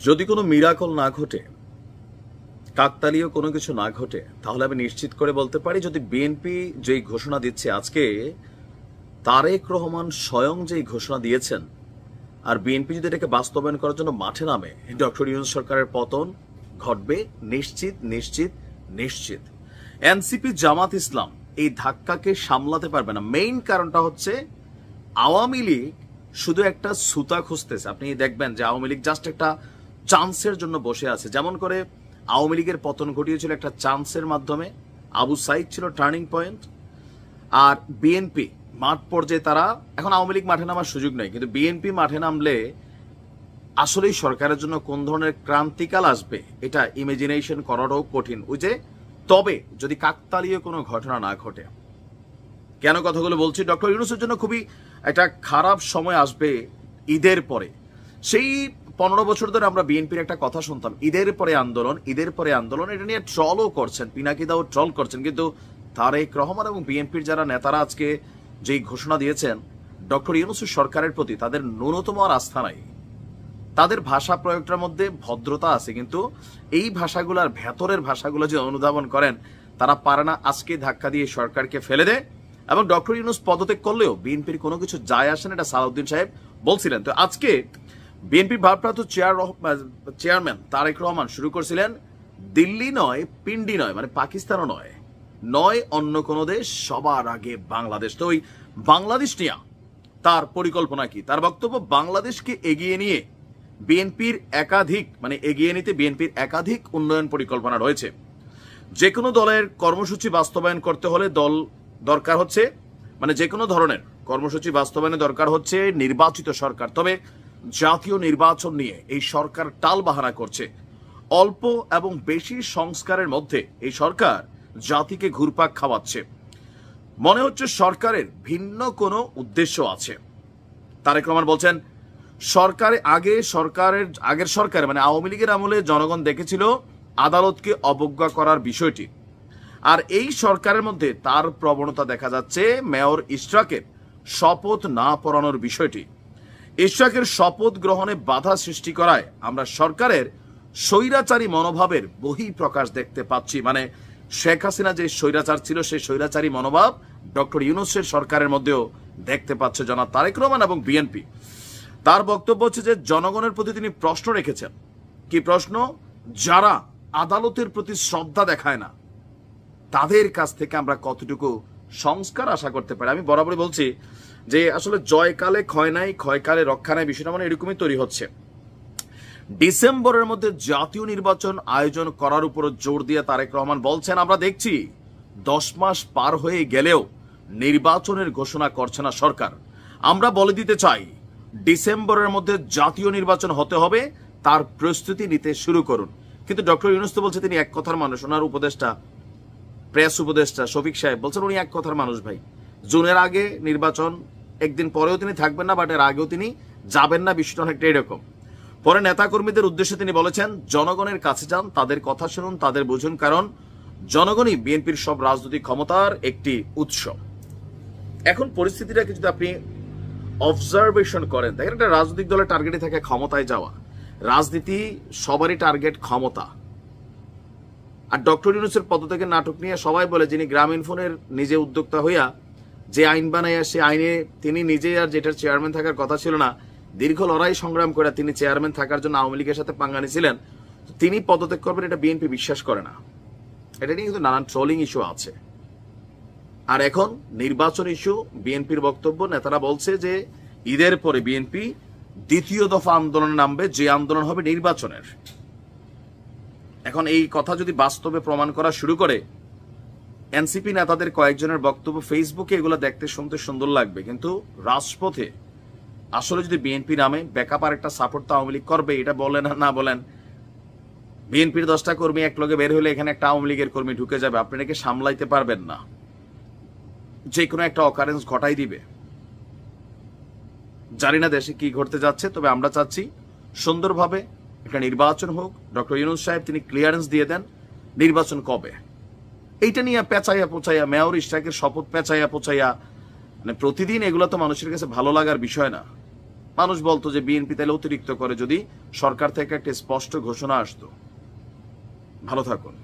যদি কোনো মিরাকল না ঘটে, কাকতালীয় কোনো কিছু না ঘটে, তাহলে আমি নিশ্চিত করে বলতে পারি, যদি বিএনপি যেই ঘোষণা দিচ্ছে আজকে, তারেক রহমান স্বয়ং যেই ঘোষণা দিয়েছেন, আর বিএনপি যদি এটাকে বাস্তবায়ন করার জন্য মাঠে নামে, ডক্টর ইউনূস সরকারের পতন ঘটবে নিশ্চিত নিশ্চিত নিশ্চিত। এনসিপি জামাত ইসলাম এই ধাক্কাকে সামলাতে পারবে না। মেইন কারণটা হচ্ছে আওয়ামী লীগ শুধু একটা সুতা খুঁজতেছে। আপনি দেখবেন যে আওয়ামী লীগ জাস্ট একটা চান্সের জন্য বসে আছে। যেমন করে আওয়ামী লীগের পতন ঘটিয়েছিল একটা চান্সের মাধ্যমে, আবু সাইদ ছিল টার্নিং পয়েন্ট। আর বিএনপি মাঠ পর্যায়ে তারা, এখন আওয়ামী লীগ মাঠে নামার সুযোগ নেই, কিন্তু বিএনপি মাঠে নামলে আসলেই সরকারের জন্য কোন ধরনের ক্রান্তিকাল আসবে এটা ইমাজিনেশন করাটাও কঠিন। ওই যে, তবে যদি কাকতালীয় কোনো ঘটনা না ঘটে। কেন কথাগুলো বলছি? ডক্টর ইউনূসের জন্য খুবই একটা খারাপ সময় আসবে ঈদের পরে। সেই 15 বছর ধরে আমরা বিএনপির একটা কথা শুনতাম, ঈদের পরে আন্দোলন, ঈদের পরে আন্দোলন। এটা নিয়ে ট্রলও করছেন, পিনাকিদাও ট্রল করছেন, কিন্তু তারেক রহমান এবং বিএনপির যারা নেতারা আজকে যেই ঘোষণা দিয়েছেন, ডক্টর ইউনূসের সরকারের প্রতি তাদের ন্যূনতম আর আস্থা নাই। তাদের ভাষা প্রয়োগটার মধ্যে ভদ্রতা আছে, কিন্তু এই ভাষাগুলার ভেতরের ভাষাগুলো যে অনুধাবন করেন তারা পারে না। আজকে ধাক্কা দিয়ে সরকারকে ফেলে দেয়, এবং ডক্টর ইউনূস পদত্যাগ করলেও বিএনপির কোনো কিছু যায় আসে না, এটা সালাউদ্দিন সাহেব বলছিলেন। তো আজকে বিএনপির ভারপ্রাপ্ত চেয়ারম্যান তারেক রহমান শুরু করছিলেন, দিল্লি নয়, পিন্ডি নয়, মানে পাকিস্তানও নয়, নয় অন্য কোনো দেশ, সবার আগে বাংলাদেশ। তো ওই বাংলাদেশ নিয়ে তার পরিকল্পনা কি? তার বক্তব্য, বাংলাদেশকে এগিয়ে নিয়ে বিএনপির একাধিক, মানে এগিয়ে নিতে বিএনপির একাধিক উন্নয়ন পরিকল্পনা রয়েছে। যে কোনো দলের কর্মসূচি বাস্তবায়ন করতে হলে দল দরকার হচ্ছে, মানে যে কোনো ধরনের কর্মসূচি বাস্তবায়নে দরকার হচ্ছে নির্বাচিত সরকার। তবে জাতীয় নির্বাচন নিয়ে এই সরকার টালবাহানা করছে। অল্প এবং বেশি সংস্কারের মধ্যে এই সরকার জাতিকে ঘুরপাক খাওয়াচ্ছে। মনে হচ্ছে সরকারের ভিন্ন কোনো উদ্দেশ্য আছে। তারেক রহমান বলছেন, আগের সরকার মানে আওয়ামী লীগের আমলে জনগণ দেখেছিল আদালতকে অবজ্ঞা করার বিষয়টি, আর এই সরকারের মধ্যে তার প্রবণতা দেখা যাচ্ছে মেয়র ইশরাকের শপথ না পড়ানোর বিষয়টি। ইশরাকের শপথ গ্রহণে বাধা সৃষ্টি করায় আমরা সরকারের স্বৈরাচারী মনোভাবের বহিঃপ্রকাশ দেখতে পাচ্ছি। মানে শেখ হাসিনা যে স্বৈরাচার ছিল, সেই স্বৈরাচারী মনোভাব ডক্টর ইউনূসের সরকারের মধ্যেও দেখতে পাচ্ছে জনাব তারেক রহমান এবং বিএনপি। তার বক্তব্য হচ্ছে যে জনগণের প্রতি তিনি প্রশ্ন রেখেছেন। কি প্রশ্ন? যারা আদালতের প্রতি শ্রদ্ধা দেখায় না, তাদের কাছ থেকে আমরা কতটুকু সংস্কার আশা করতে পারি। আমি বরাবরই বলছি যে আসলে জয়কালে ক্ষয় নাই, ক্ষয়কালে রক্ষা নাই, বিষয়টা মানে এরকমই তৈরি হচ্ছে। ডিসেম্বরের মধ্যে জাতীয় নির্বাচন আয়োজন করার উপর জোর দিয়ে তারেক রহমান বলছেন, আমরা দেখছি 10 মাস পার হয়ে গেলেও নির্বাচনের ঘোষণা করছে না সরকার। আমরা বলে দিতে চাই, ডিসেম্বরের মধ্যে জাতীয় নির্বাচন হতে হবে, তার প্রস্তুতি নিতে শুরু করুন। কিন্তু ডক্টর ইউনূস তো বলছে তিনি এক কথার মানুষ। ওনার উপদেষ্টা, প্রেস উপদেষ্টা শফিক সাহেব বলছেন উনি এক কথার মানুষ। ভাই, জুনের আগে নির্বাচন, একদিন পরেও তিনি থাকবেন না, বাট এর আগেও তিনি যাবেন না, বিষয়টা অনেকটা এরকম। পরে নেতাকর্মীদের উদ্দেশ্যে তিনি বলেছেন, জনগণের কাছে যান, তাদের কথা শুনুন, তাদের বুঝুন, কারণ জনগণই বিএনপির সব রাজনৈতিক ক্ষমতার একটি উৎস। এখন পরিস্থিতিটাকে যদি আপনি অবজারভেশন করেন, দেখেন একটা রাজনৈতিক দলের টার্গেটে থাকে ক্ষমতায় যাওয়া। রাজনীতি সবারই টার্গেট ক্ষমতা। আর ডক্টর ইউনূসের পদত্যাগের নাটক নিয়ে সবাই বলে, যিনি গ্রামীণফোনের নিজে উদ্যোক্তা হইয়া যে আইন বানাইয়া, সে আইনে তিনি নিজে আর যেটার চেয়ারম্যান থাকার কথা ছিল না, দীর্ঘ লড়াই সংগ্রাম করে তিনি চেয়ারম্যান থাকার জন্য আওয়ামী লীগের সাথে পাঙ্গা নিয়েছিলেন, তিনি পদত্যাগ করবেন এটা বিএনপি বিশ্বাস করে না। এটা নিয়ে কিন্তু নানান ট্রোলিং ইস্যু আছে। আর এখন নির্বাচন ইস্যু, বিএনপির বক্তব্য, নেতারা বলছে যে ঈদের পরে বিএনপি দ্বিতীয় দফা আন্দোলনে নামবে, যে আন্দোলন হবে নির্বাচনের। এখন এই কথা যদি বাস্তবে প্রমাণ করা শুরু করে, এনসিপি নেতাদের কয়েকজনের বক্তব্য ফেসবুকে, এগুলো দেখতে শুনতে সুন্দর লাগবে, কিন্তু রাজপথে আসলে যদি বিএনপি নামে, ব্যাকআপ আর একটা সাপোর্ট তো আওয়ামী লীগ করবে। এটা বলেন আর না বলেন, বিএনপির 10টা কর্মী এক লগে বের হলে এখানে একটা আওয়ামী লীগের কর্মী ঢুকে যাবে, আপনি নাকি সামলাইতে পারবেন না, যে কোনো একটা অকারেন্স ঘটাই দিবে। জানি না দেশে কি ঘটতে যাচ্ছে, তবে আমরা চাচ্ছি সুন্দরভাবে একটা নির্বাচন হোক। ডক্টর ইউনূস সাহেব তিনি ক্লিয়ারেন্স দিয়ে দেন, নির্বাচন কবে, এইটা নিয়ে পেঁচাইয়া পোচাইয়া, মেয়র ইশরাকের শপথ পেঁচাইয়া পোচাইয়া, মানে প্রতিদিন এগুলো তো মানুষের কাছে ভালো লাগার বিষয় না। মানুষ বলতো যে বিএনপি তাহলে অতিরিক্ত করে, যদি সরকার থেকে একটা স্পষ্ট ঘোষণা আসতো। ভালো থাকুন।